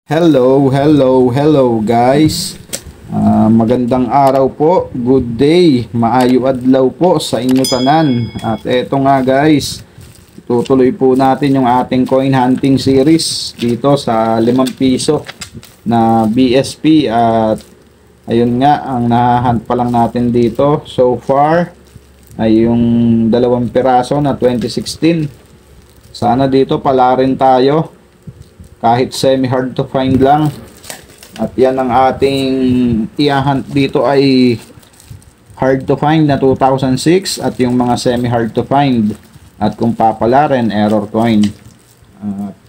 Hello guys. Magandang araw po, good day, maayo adlaw po sa inyo tanan. At eto nga guys, tutuloy po natin yung ating coin hunting series dito sa 5 piso na BSP. At ayun nga, ang nahahunt pa lang natin dito so far ay yung 2 piraso na 2016. Sana dito pala rin tayo, kahit semi hard to find lang. At yan ang ating i-hunt dito ay hard to find na 2006 at yung mga semi hard to find, at kung papala rin error coin.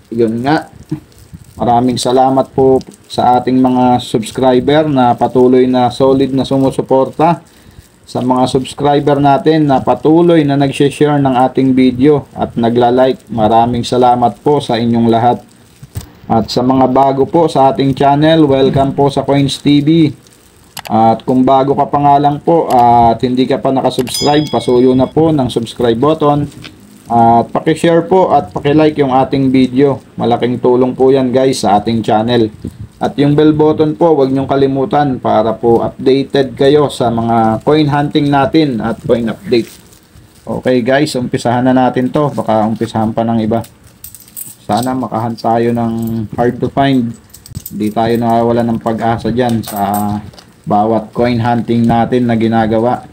Yun nga, maraming salamat po sa ating mga subscriber na patuloy na solid na sumusuporta, sa mga subscriber natin na patuloy na nag-share ng ating video at nagla-like. Maraming salamat po sa inyong lahat. At sa mga bago po sa ating channel, welcome po sa Coins TV. At kung bago ka pa nga lang po at hindi ka pa nakasubscribe, pasuyo na po ng subscribe button. At paki-share po at paki-like yung ating video. Malaking tulong po yan guys sa ating channel. At yung bell button po, huwag nyong kalimutan para po updated kayo sa mga coin hunting natin at coin update. Okay guys, umpisahan na natin to. Baka umpisahan pa ng iba. Sana makahunt tayo ng hard to find. Hindi tayo nawawala ng pag-asa dyan sa bawat coin hunting natin na ginagawa.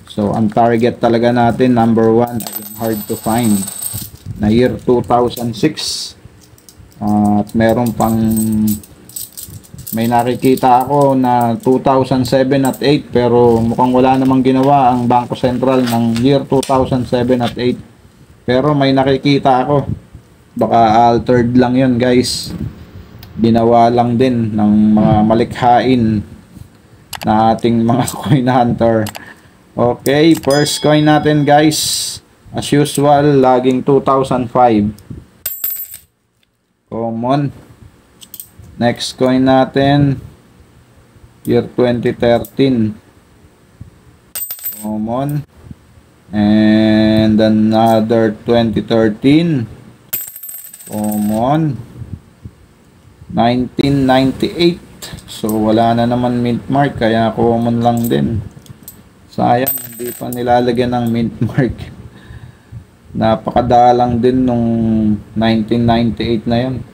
So ang target talaga natin, number 1, ay yung hard to find na year 2006. At meron pang, may nakikita ako na 2007 at 8, pero mukhang wala namang ginawa ang Bangko Sentral ng year 2007 at 8. Pero may nakikita ako. Baka altered lang yun guys, ginawa lang din ng mga malikhain na ating mga coin hunter. Okay, first coin natin guys, as usual, laging 2005 common. Next coin natin, year 2013 common, and another 2013 common, 1998. So wala na naman mint mark, kaya common lang din. Sayang hindi pa nilalagyan ng mint mark. Napakadalang din nung 1998 na yun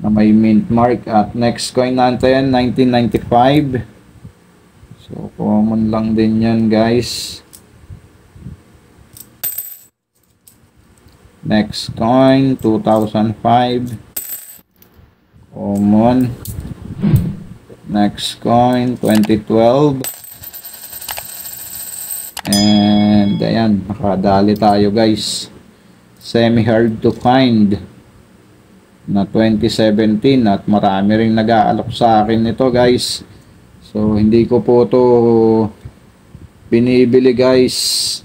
na may mint mark. At next coin natin, 1995. So common lang din yan guys. Next coin, 2005 common. Next coin, 2012. And ayan, nakadali tayo guys, semi hard to find na 2017. At marami ring nag-aalok sa akin nito guys. So hindi ko po to binibili guys,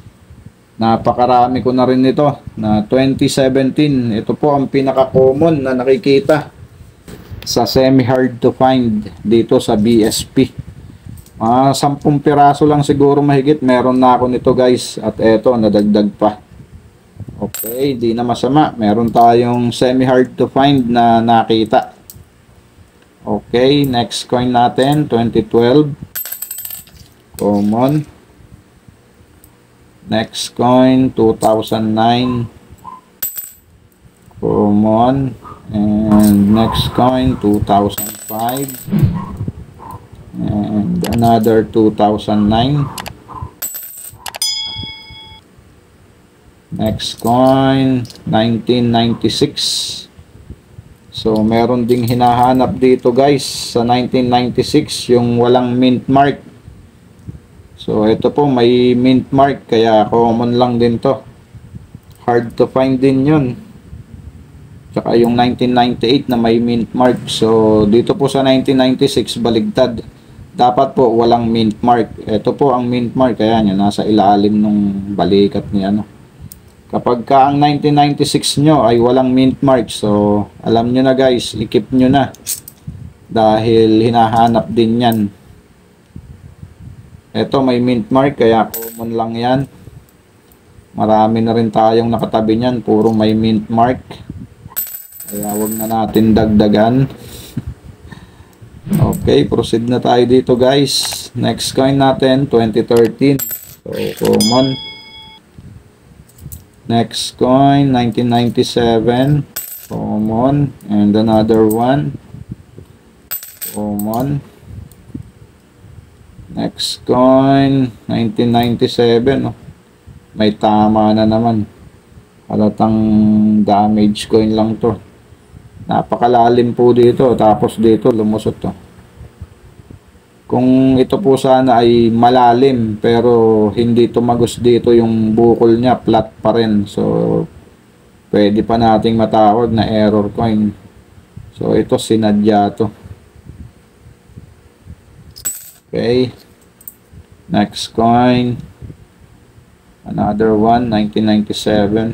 napakarami ko na rin ito na 2017. Ito po ang pinaka-common na nakikita sa semi hard to find dito sa BSP. 10 piraso lang siguro mahigit meron na ako nito guys. At eto, nadagdag pa. Okay, di na masama, meron tayong semi hard to find na nakita. Okay, next coin natin, 2012 common. Next coin, 2009 common. And next coin, 2005. And another 2009. Next coin, 1996. So meron ding hinahanap dito guys sa 1996, yung walang mint mark. So ito po may mint mark, kaya common lang din to. Hard to find din yun. Tsaka yung 1998 na may mint mark. So dito po sa 1996 baligtad. Dapat po walang mint mark. Ito po ang mint mark, kaya nyo nasa ilalim ng balikat ni ano. Kapag ka ang 1996 nyo ay walang mint mark, so alam nyo na guys, i-keep nyo na. Dahil hinahanap din yan. Ito may mint mark, kaya common lang yan. Marami na rin tayong nakatabi niyan, puro may mint mark. Kaya wag na natin dagdagan. Okay, proceed na tayo dito guys. Next coin natin, 2013. So, common. Next coin, 1997. Common. And another one. Common. Next coin, 1997. Oh. May tama na naman. Halatang damage coin lang to. Napakalalim po dito. Tapos dito, lumusot to. Kung ito po sana ay malalim pero hindi tumagos dito yung bukol niya, flat pa rin. So, pwede pa nating matawag na error coin. So, ito sinadya to. Okay. Next coin. Another one, 1997.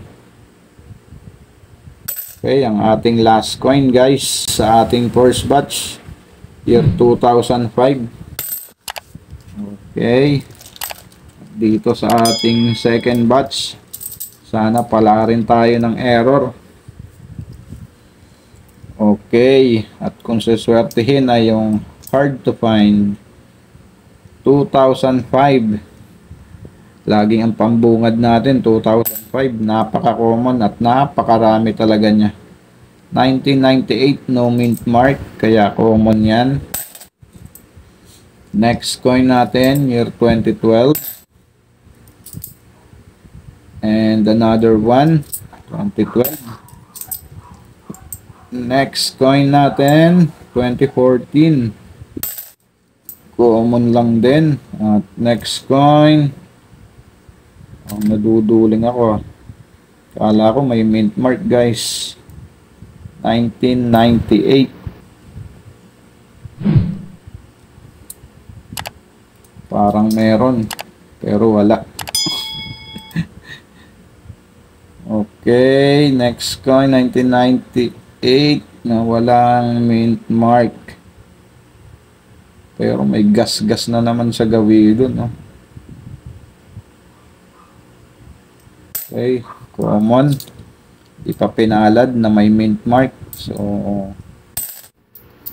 Okay, ang ating last coin guys sa ating first batch. Year 2005. Okay. Dito sa ating second batch, sana pala rin tayo ng error. Okay. At kung siswertihin ay yung hard to find 2005. Laging ang pambungad natin 2005. Napaka-common at napakarami talaga niya. 1998 no mint mark, kaya common yan. Next coin natin, year 2012. And another one, 2012. Next coin natin, 2014. Common lang din. At next coin, naduduling ako. Kala ko may mint mark guys. 1998. Parang meron, pero wala. Okay, next coin, 1998, na walang mint mark. Pero may gas-gas na naman sa gawin doon, no? Okay, common. Di pa pinalad na may mint mark. So,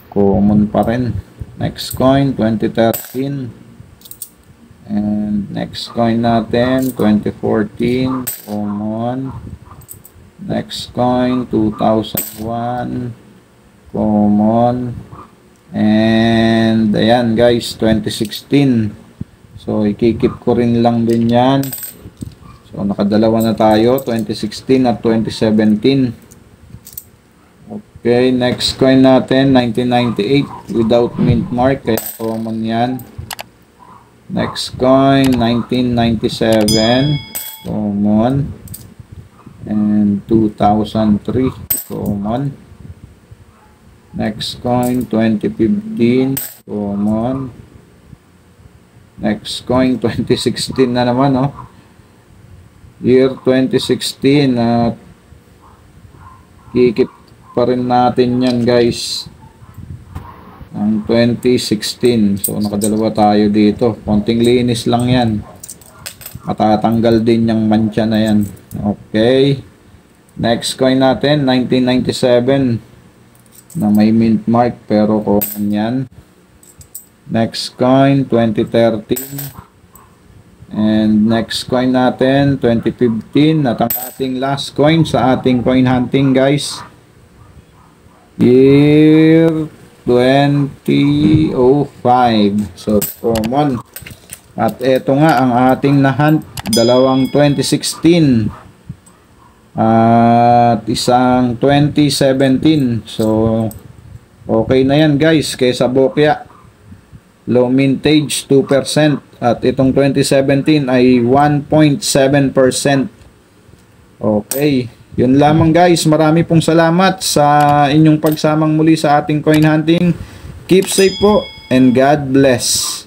common pa rin. Next coin, 2013. And next coin natin, 2014, common. Next coin, 2001, common. And ayan guys, 2016. So, ikikip ko rin lang din yan. So, nakadalawa na tayo, 2016 at 2017. Okay, next coin natin, 1998, without mint mark, kaya common yan. Next coin, 1997, common. And 2003, common. Next coin, 2015, common. Next coin, 2016 na naman, no? Year 2016, at kikip pa rin natin yan, guys. Ang 2016. So, nakadalawa tayo dito. Konting linis lang yan. Matatanggal din yung mancha na yan. Okay. Next coin natin, 1997. Na may mint mark pero common yan. Next coin, 2013. And next coin natin, 2015. At ang ating last coin sa ating coin hunting, guys. Year 2005. So, common. At eto nga ang ating nahunt. Dalawang 2016. At isang 2017. So, okay na yan guys. Kaysa bokya. Low mintage 2%. At itong 2017 ay 1.7%. Okay. Yun lamang guys, marami pong salamat sa inyong pagsamang muli sa ating coin hunting. Keep safe po and God bless.